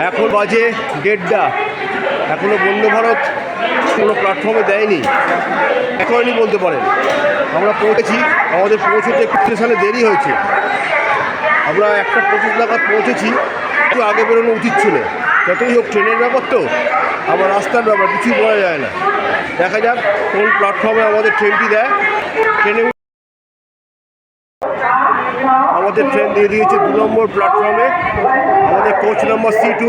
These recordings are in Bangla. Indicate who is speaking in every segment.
Speaker 1: এখন বাজে 1:30, এখনও বন্দে ভারত কোনো প্ল্যাটফর্মে দেয়নি, এখনই বলতে পারেন। আমরা পৌঁছেছি, আমাদের পৌঁছতে একটু স্টেশনে দেরি হয়েছে। আমরা 1:25 নাগাদ পৌঁছেছি, একটু আগে বেরোনো উচিত ছিল। যতই হোক ট্রেনের ব্যাপার তো, আমার রাস্তার ব্যাপার, কিছুই বলা যায় না। দেখা যাক কোন প্ল্যাটফর্মে আমাদের ট্রেনটি দেয়। ট্রেনে আমাদের ট্রেন দিয়ে দিয়েছে 2 নম্বর প্ল্যাটফর্মে। আমাদের কোচ নাম্বার C2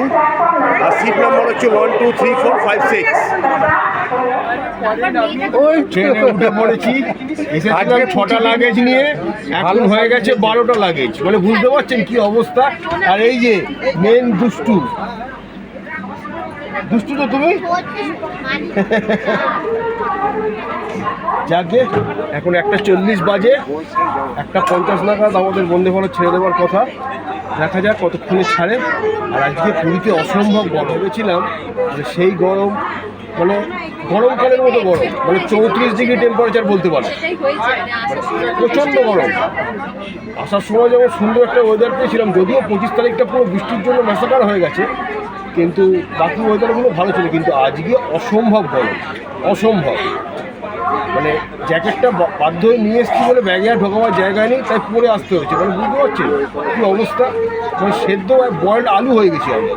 Speaker 1: আর সিট নাম্বার হচ্ছে 1 2 3 4 5 6।
Speaker 2: ওই ট্রেনে উঠে পড়েছি, এসেছিলাম 6টা লাগেজ নিয়ে, এখন হয়ে গেছে 12টা লাগেজ। মানে বুঝতে পারছেন কি অবস্থা। আর এই যে মেন দুষ্টু তো তুমি যাকে এখন 1:40 বাজে, 1:50 নাগাদ আমাদের বন্দে ভারত ছেড়ে দেওয়ার কথা। দেখা যাক কতক্ষণে ছাড়ে। আর আজকে পুরীতে অসম্ভব গরম, ভেবেছিলাম যে সেই গরম মানে গরমকালের মতো গরম, মানে 34 ডিগ্রি টেম্পারেচার বলতে পারে, প্রচণ্ড গরম। আসার সময় যেমন সুন্দর একটা ওয়েদার পেয়েছিলাম, যদিও 25 তারিখটা পুরো বৃষ্টির জন্য ম্যাসাকার হয়ে গেছে, কিন্তু বাকি ওয়েদারগুলো ভালো ছিল। কিন্তু আজকে অসম্ভব গরম, অসম্ভব। মানে জ্যাকেটটা বাধ্য হয়ে নিয়ে এসেছি বলে ব্যাগে আর ঢোকাবার জায়গায় নেই, তাই পরে আসতে হয়েছে। মানে বুঝতে পারছি কী অবস্থা, মানে সেদ্ধ বয়েলড আলু হয়ে গেছি আমরা।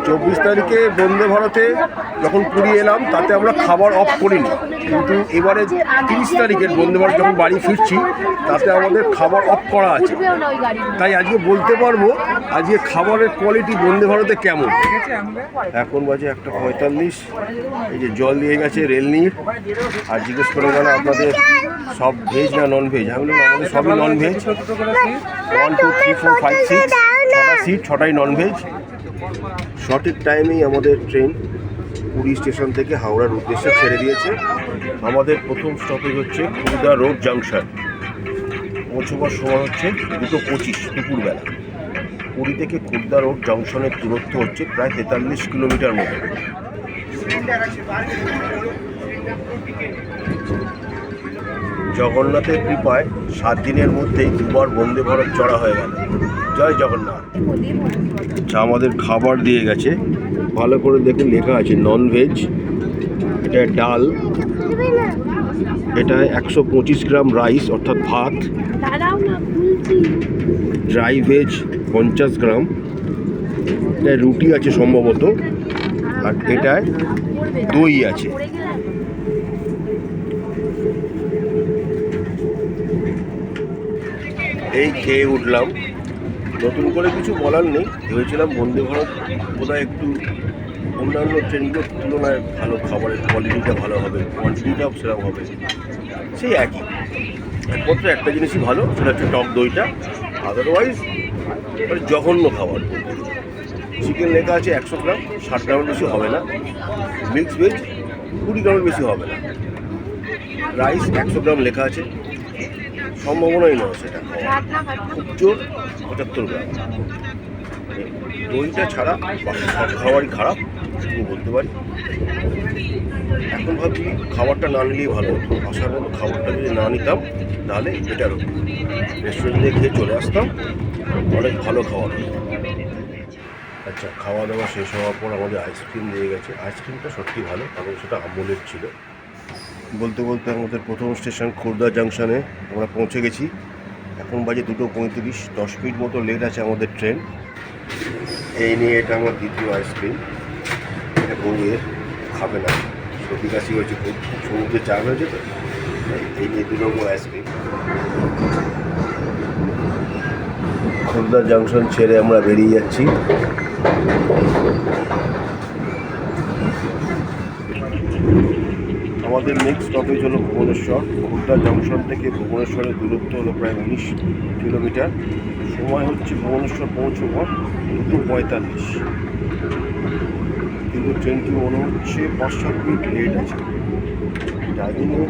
Speaker 1: 24 তারিখে বন্দে ভারতে যখন পুরী এলাম, তাতে আমরা খাবার অফ করিনি, কিন্তু এবারে 30 তারিখের বন্দে ভারত যখন বাড়ি ফিরছি, তাতে আমাদের খাবার অফ করা আছে। তাই আজকে বলতে পারবো আজকে খাবারের কোয়ালিটি বন্দে ভারতে কেমন। এখন বাজে 1:45। এই যে জল দিয়ে গেছে রেলনির, আর জিজ্ঞেস করে গেল আপনাদের সব ভেজ না নন ভেজ। আমি বললাম আমাদের সবই নন ভেজ। 1 2 3 4 5 6 6টা সিট, 6টাই নন ভেজ। সঠিক টাইমেই আমাদের ট্রেন পুরী স্টেশন থেকে হাওড়ার উদ্দেশ্যে ছেড়ে দিয়েছে। আমাদের প্রথম স্টপেজ হচ্ছে খুলদা রোড জাংশন। পৌঁছবার সময় হচ্ছে 2:25 দুপুরবেলা। পুরী থেকে খুলদা রোড জাংশনের দূরত্ব হচ্ছে প্রায় 43 কিলোমিটার মতো। জগন্নাথের কৃপায় 7 দিনের মধ্যেই 2বার বন্দে ভারত চড়া হয়ে গেল। জয় জগন্নাথ। আচ্ছা, আমাদের খাবার দিয়ে গেছে, ভালো করে দেখুন লেখা আছে নন ভেজ। এটা ডাল, এটা 125 গ্রাম রাইস অর্থাৎ ভাত, ড্রাই ভেজ 50 গ্রাম, এটায় রুটি আছে সম্ভবত, আর এটায় দই আছে। এই খেয়ে উঠলাম, নতুন করে কিছু বলার নেই। ভেবেছিলাম বন্দে ভারত বোধহয় একটু অন্যান্য ট্রেনগুলোর তুলনায় ভালো, খাবারের কোয়ালিটিটা ভালো হবে, কোয়ান্টিটিটাও সেরকম হবে, সেই একই। একমাত্র একটা জিনিসই ভালো, সেটা হচ্ছে টক দইটা। আদারওয়াইজ মানে জঘন্য খাবার। চিকেন লেখা আছে 100 গ্রাম, 60 গ্রামের বেশি হবে না। মিক্স ভেজ 20 গ্রামের বেশি হবে না। রাইস 100 গ্রাম লেখা আছে, সম্ভাবনাই নয় সেটা, খুব জোর 75 গ্রাম। দইটা ছাড়া বাকি সব খাবারই খারাপ শুধু বলতে পারি। এখন ভাবছি খাবারটা না নিলেই ভালো হতো। আসার মতো খাবারটা যদি না নিতাম তাহলে বেটার হতো। রেস্টুরেন্টে খেয়ে চলে আসতাম, অনেক ভালো খাবার হতো। আচ্ছা, খাওয়া দাওয়া শেষ হওয়ার পর আমাদের আইসক্রিম দিয়ে গেছে। আইসক্রিমটা সত্যি ভালো, কারণ সেটা আমুলের ছিল। বলতে বলতে আমাদের প্রথম স্টেশন খুলদা জাংশনে আমরা পৌঁছে গেছি। এখন বাজে 2:35, 10 মিনিট মতো লেট আছে আমাদের ট্রেন। এই নিয়ে এটা আমার দ্বিতীয় আইসক্রিম। এটা বউয়ের, খাবে না, সর্দি কাশি হয়েছে, খুব সমুদ্রে চাপ হয়েছে তো। এই নিয়ে 2 নম্বর আইসক্রিম। খুলদা জাংশন ছেড়ে আমরা বেরিয়ে যাচ্ছি। আমাদের নেক্সট স্টপেজ হলো ভুবনেশ্বর। খুলদা জংশন থেকে ভুবনেশ্বরের দূরত্ব হলো প্রায় 19 কিলোমিটার। সময় হচ্ছে ভুবনেশ্বর পৌঁছবার 2:45, কিন্তু ট্রেনটি মনে হচ্ছে 5-7 মিনিট লেট আছে। টাইমিংয়ে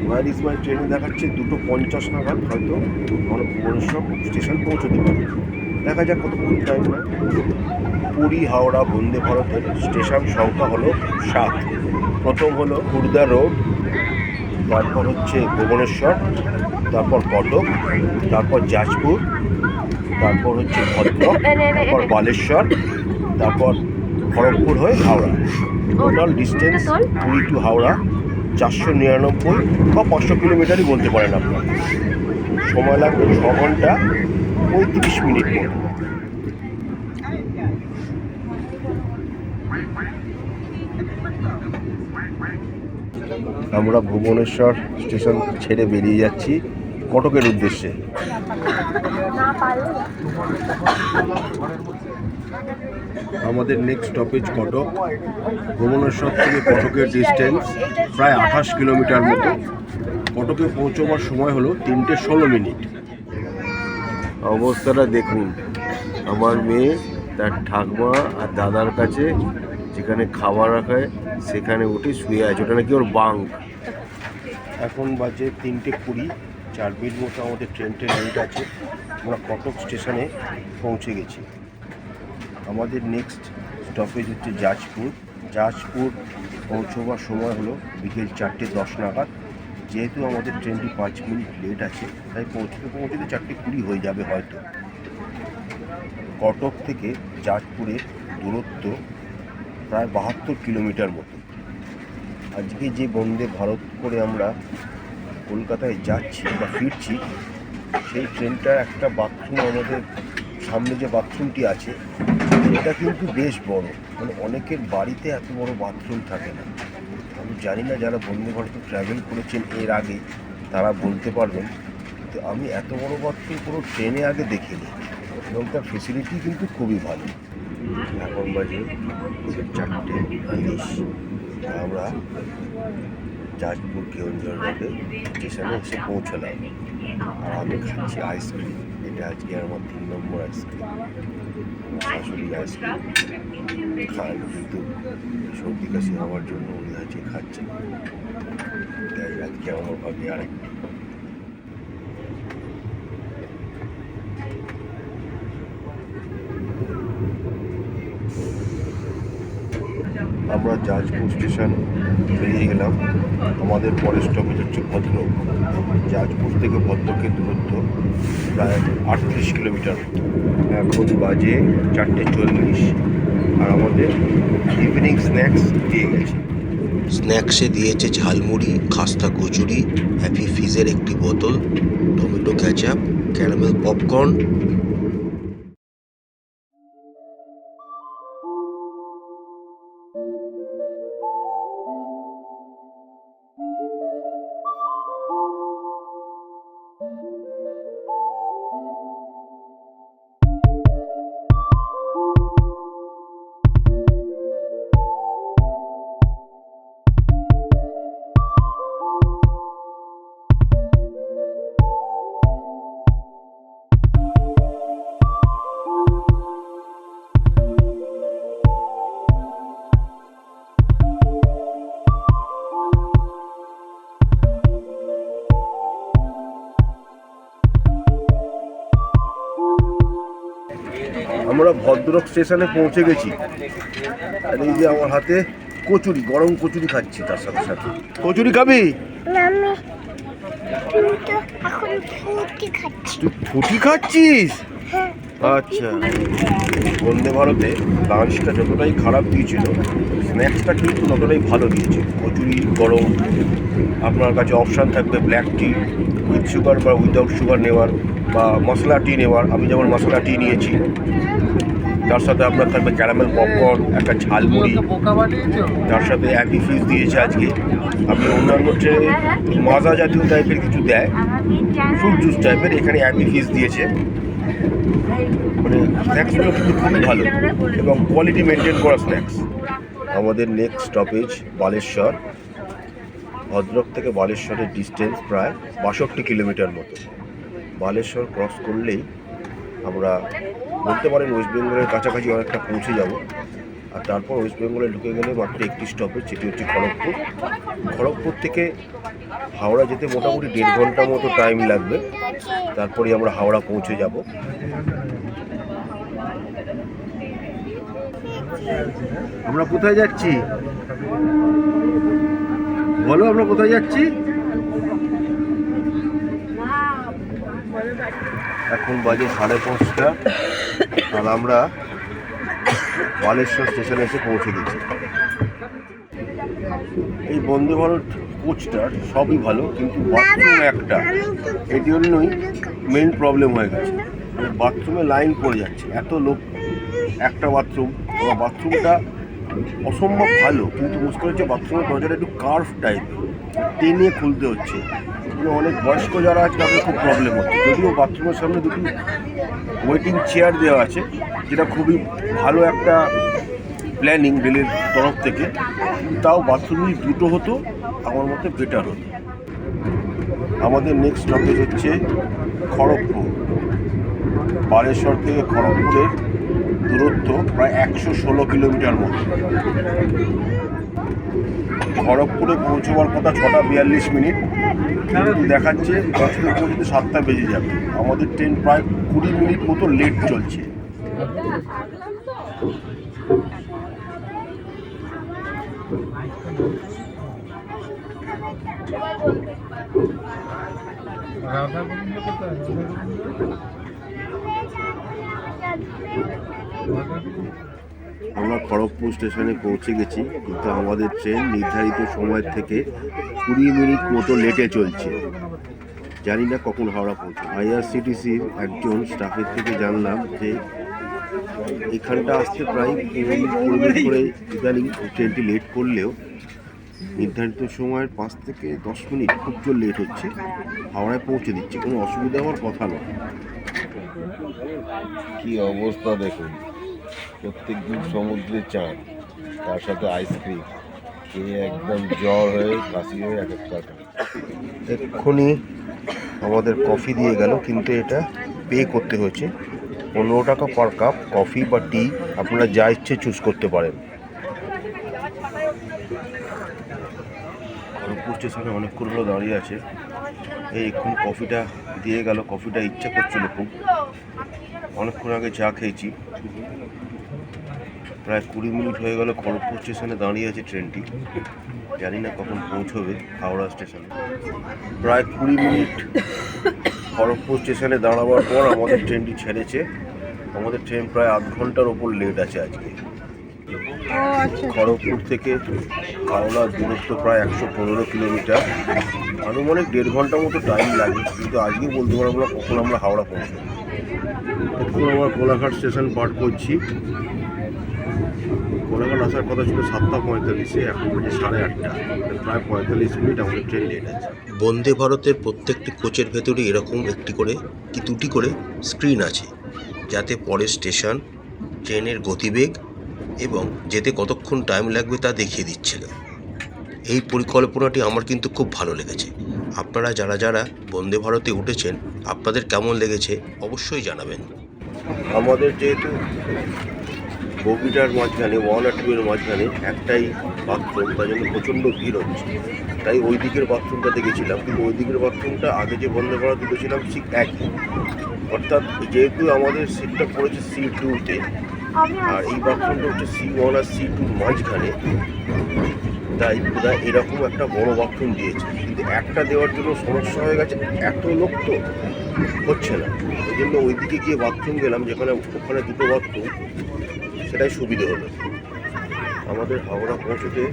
Speaker 1: ওয়ার ইজ মাই ট্রেনে দেখাচ্ছে 2:50 নাগাদ হয়তো আমরা ভুবনেশ্বর স্টেশন পৌঁছতে পারি। দেখা যাক কতক্ষণ টাইম নেয়। পুরী হাওড়া বন্দে ভারতের স্টেশন সংখ্যা হলো 7। প্রথম হলো খুলদা রোড, তারপর হচ্ছে ভুবনেশ্বর, তারপর কটক, তারপর যাজপুর, তারপর হচ্ছে ভদ্রক, তারপর বালেশ্বর, তারপর খড়গপুর হয়ে Howrah. Total distance Puri to Howrah 499 বা 500 কিলোমিটারই বলতে পারেন আপনার। সময় লাগবে 6 ঘন্টা 35 মিনিট মতো। আমরা ভুবনেশ্বর স্টেশন ছেড়ে বেরিয়ে যাচ্ছি কটকের উদ্দেশ্যে। আমাদের নেক্সট স্টপেজ কটক। ভুবনেশ্বর থেকে কটকের ডিস্টেন্স প্রায় 28 কিলোমিটার মতো। কটকে পৌঁছবার সময় হলো 3টে 16 মিনিট। অবস্থাটা দেখুন, আমার মেয়ে তার ঠাকমা আর দাদার কাছে যেখানে খাবার রাখায় সেখানে উঠে শুয়ে আছে, ওটা নাকি ওর বাঙ্ক। এখন বাজে 3টে 20, 4 মিনিট মতো আমাদের ট্রেনটা লেট আছে। আমরা কটক স্টেশনে পৌঁছে গেছি। আমাদের নেক্সট স্টপেজ হচ্ছে জাজপুর। জাজপুর পৌঁছবার সময় হলো বিকেল 4:10 নাগাদ। যেহেতু আমাদের ট্রেনটি 5 মিনিট লেট আছে, তাই পৌঁছতে 4:20 হয়ে যাবে হয়তো। কটক থেকে জাজপুরের দূরত্ব প্রায় 72 কিলোমিটার মতো। আজকে যে বন্দে ভারত করে আমরা কলকাতায় যাচ্ছি বা ফিরছি, সেই ট্রেনটার একটা বাথরুম, আমাদের সামনে যে বাথরুমটি আছে সেটা কিন্তু বেশ বড়। মানে অনেকের বাড়িতে এত বড় বাথরুম থাকে না। আমি জানি না যারা বন্দে ভারতে ট্র্যাভেল করেছেন এর আগে তারা বলতে পারবেন, কিন্তু আমি এত বড় বাথরুম কোনো ট্রেনে আগে দেখিনি এবং তার ফেসিলিটি কিন্তু খুবই ভালো। এখন বাজে 4:20। আমরা জাজপুর কেওনঝড় রোডে স্টেশনে এসে পৌঁছলাম। আর আমি খাচ্ছি আইসক্রিম। এটা আজকে আমার 3 নম্বর আইসক্রিম। শাশুড়ি আইসক্রিম খান, কিন্তু সর্দি কাশি হওয়ার জন্য উনি আজকে খাচ্ছেন। তাই আজকে আমার ভাবে আরেকটি। আমরা জাজপুর স্টেশন বেরিয়ে গেলাম। আমাদের পরের স্টপেজ হচ্ছে ভদ্রক। জাজপুর থেকে ভদ্রকের দূরত্ব প্রায় 38 কিলোমিটার। এখন বাজে 4:40 আর আমাদের ইভিনিং স্ন্যাক্স দিয়ে গেছে।
Speaker 3: স্ন্যাক্সে দিয়েছে ঝালমুড়ি, খাস্তা কচুরি, হ্যাপি ফিজের একটি বোতল, টমেটো কেচাপ, ক্যারামেল পপকর্ন।
Speaker 1: আমরা ভদ্রক স্টেশনে পৌঁছে গেছি। আর এই যে আমার হাতে কচুরি, গরম কচুরি খাচ্ছি তার সাথে সাথে। কচুরি খাবি? তুই ফুটি খাচ্ছিস? আচ্ছা। বন্দে ভারতে লাঞ্চটা যতটাই খারাপ দিয়েছিল, স্ন্যাক্সটা কিন্তু ততটাই ভালো দিয়েছে। কচুরি গরম, আপনার কাছে অপশান থাকবে ব্ল্যাক টি উইথ সুগার বা উইদাউট সুগার নেওয়ার, বা মশলা টি নেওয়ার। আমি যেমন মশলা টি নিয়েছি। তার সাথে আপনার থাকবে ক্যারামেল পপকর্ন, একটা ঝালমুড়ি, তার সাথে একই ফিস দিয়েছে আজকে। আপনি অন্যান্য ট্রেনে মাজা জাতীয় টাইপের কিছু দেয়, ফ্রুট জুস টাইপের, এখানে একই ফিস দিয়েছে। মানে স্ন্যাক্সগুলো কিন্তু খুবই ভালো এবং কোয়ালিটি মেনটেন করা স্ন্যাক্স। আমাদের নেক্সট স্টপেজ বালেশ্বর। ভদ্রক থেকে বালেশ্বরের ডিস্টেন্স প্রায় 62 কিলোমিটার মতো। বালেশ্বর ক্রস করলেই আমরা বলতে পারেন ওয়েস্ট বেঙ্গলের কাছাকাছি অনেকটা পৌঁছে যাব। আর তারপর ওয়েস্ট বেঙ্গলে ঢুকে গেলে মাত্র একটি স্টপেজ, যেটি হচ্ছে খড়গপুর। খড়গপুর থেকে হাওড়া যেতে মোটামুটি 1.5 ঘন্টা মতো টাইম লাগবে। তারপরে আমরা হাওড়া পৌঁছে যাব। আমরা কোথায় যাচ্ছি বলো, আমরা কোথায় যাচ্ছি? এখন বাজে 5:30 আর আমরা বালেশ্বর স্টেশনে এসে পৌঁছে দিচ্ছি। এই বন্দে ভারত কোচটার সবই ভালো, কিন্তু বাথরুম একটা, এই জন্যই মেন প্রবলেম হয়ে গেছে। বাথরুমে লাইন পড়ে যাচ্ছে, এত লোক একটা বাথরুম। বাথরুমটা অসম্ভব ভালো, কিন্তু মুশকিল হচ্ছে বাথরুমের দরজাটা একটু কার্ভ টাইপের, টেনে খুলতে হচ্ছে। অনেক বয়স্ক যারা আছে তাদের খুব প্রবলেম হচ্ছে। যদিও বাথরুমের সামনে দুটো ওয়েটিং চেয়ার দেওয়া আছে, যেটা খুবই ভালো একটা প্ল্যানিং রেলের তরফ থেকে, তাও বাথরুমই দুটো হতো আমার মতে বেটার হতো। আমাদের নেক্সট স্টপেজ হচ্ছে খড়গপুর। বালেশ্বর থেকে খড়গপুরের দূরত্ব প্রায় 116 কিলোমিটার মতো। খড়গপুরে পৌঁছবার কথা 6:42, কিন্তু দেখাচ্ছে পৌঁছতে পৌঁছতে 7টা বেজে যাবে। আমাদের ট্রেন প্রায় 20 মিনিট মতো লেট চলছে। আমরা খড়গপুর স্টেশনে পৌঁছে গেছি, কিন্তু আমাদের ট্রেন নির্ধারিত সময় থেকে 20 মিনিট মতো লেটে চলছে। জানি না কখন হাওড়া পৌঁছে। IRCTCর একজন স্টাফের থেকে জানলাম যে এখানটা আসতে প্রায় 20 মিনিট করে ইদানিং ট্রেনটি লেট করলেও নির্ধারিত সময়ের 5 থেকে 10 মিনিট খুব জোর লেট হচ্ছে, হাওড়ায় পৌঁছে দিচ্ছে। কোনো অসুবিধা হওয়ার কথা নয়।
Speaker 4: কি অবস্থা দেখুন, প্রত্যেক দিন সমুদ্রে চান, তার সাথে আইসক্রিম খেয়ে একদম জ্বর হয়ে কাশি হয়ে এক একটা।
Speaker 1: এক্ষুনি আমাদের কফি দিয়ে গেল, কিন্তু এটা পে করতে হয়েছে। 15 টাকা পার কাপ কফি বা টি, আপনারা যা ইচ্ছে চুজ করতে পারেন। খড়গপুর স্টেশনে অনেকক্ষণ হলো দাঁড়িয়ে আছে। এই এক্ষুনি কফিটা দিয়ে গেল, কফিটা ইচ্ছা করছিল খুব। অনেকক্ষণ আগে চা খেয়েছি। প্রায় 20 মিনিট হয়ে গেল খড়গপুর স্টেশনে দাঁড়িয়ে আছে ট্রেনটি। জানি না কখন পৌঁছবে হাওড়া স্টেশনে। প্রায় 20 মিনিট খড়গপুর স্টেশনে দাঁড়াবার পর আমাদের ট্রেনটি ছেড়েছে। আমাদের ট্রেন প্রায় 8 ঘন্টার ওপর লেট আছে আজকে। খড়গপুর থেকে হাওড়ার দূরত্ব প্রায় 115 কিলোমিটার। আনুমানিক 1.5 ঘন্টা মতো টাইম লাগে, কিন্তু আজকে বলতে পারবো না কখন আমরা হাওড়া পৌঁছবো। এখন আমরা কোলাঘাট স্টেশন পার করছি। কোলাঘাট আসার কথা ছিল 7:45, এখন বাজে 8:30। প্রায় 45 মিনিট আমাদের ট্রেন লেট আছে।
Speaker 3: বন্দে ভারতের প্রত্যেকটি কোচের ভেতরে এরকম একটি করে কি দুটি করে স্ক্রিন আছে, যাতে পরের স্টেশন, ট্রেনের গতিবেগ এবং যেতে কতক্ষণ টাইম লাগবে তা দেখিয়ে দিচ্ছিল। এই পরিকল্পনাটি আমার কিন্তু খুব ভালো লেগেছে। আপনারা যারা যারা বন্দে ভারতে উঠেছেন, আপনাদের কেমন লেগেছে অবশ্যই জানাবেন।
Speaker 1: আমাদের যেহেতু বগিটার মাঝখানে 1 আর 2 এর মাঝখানে একটাই বাথরুম, তার জন্য প্রচণ্ড ভিড় হচ্ছে। তাই ওই দিকের বাথরুমটাতে গেছিলাম, কিন্তু ওই দিকের বাথরুমটা আগে যে বন্দে ভারত ছিলাম ঠিক একই। অর্থাৎ যেহেতু আমাদের সিটটা পড়েছে C2-তে, আর এই বাথরুমটা হচ্ছে C1 আর C2-র মাঝখানে, তাই বোধহয় এরকম একটা বড় বাথরুম দিয়েছে। কিন্তু একটা দেওয়ার জন্য সমস্যা হয়ে গেছে, এত লোক তো হচ্ছে না। ওই জন্য ওই দিকে গিয়ে বাথরুম গেলাম, যেখানে ওখানে দুটো বাথরুম, সেটাই সুবিধে হলো। আমাদের হাওড়া পৌঁছতে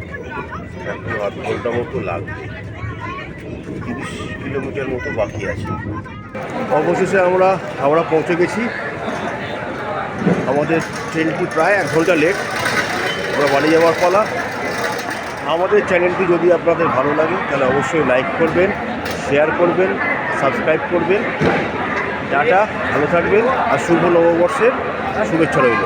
Speaker 1: এখন 8 ঘন্টা মতো লাগবে। 30 কিলোমিটার মতো বাকি আছে। অবশেষে আমরা হাওড়া পৌঁছে গেছি। আমাদের ট্রেনটি প্রায় 1 ঘন্টা লেট। আমরা বাড়ি যাওয়ার পালা। আমাদের চ্যানেলটি যদি আপনাদের ভালো লাগে তাহলে অবশ্যই লাইক করবেন, শেয়ার করবেন, সাবস্ক্রাইব করবেন। টাটা, ভালো থাকবেন, আর শুভ নববর্ষের শুভেচ্ছা রইল।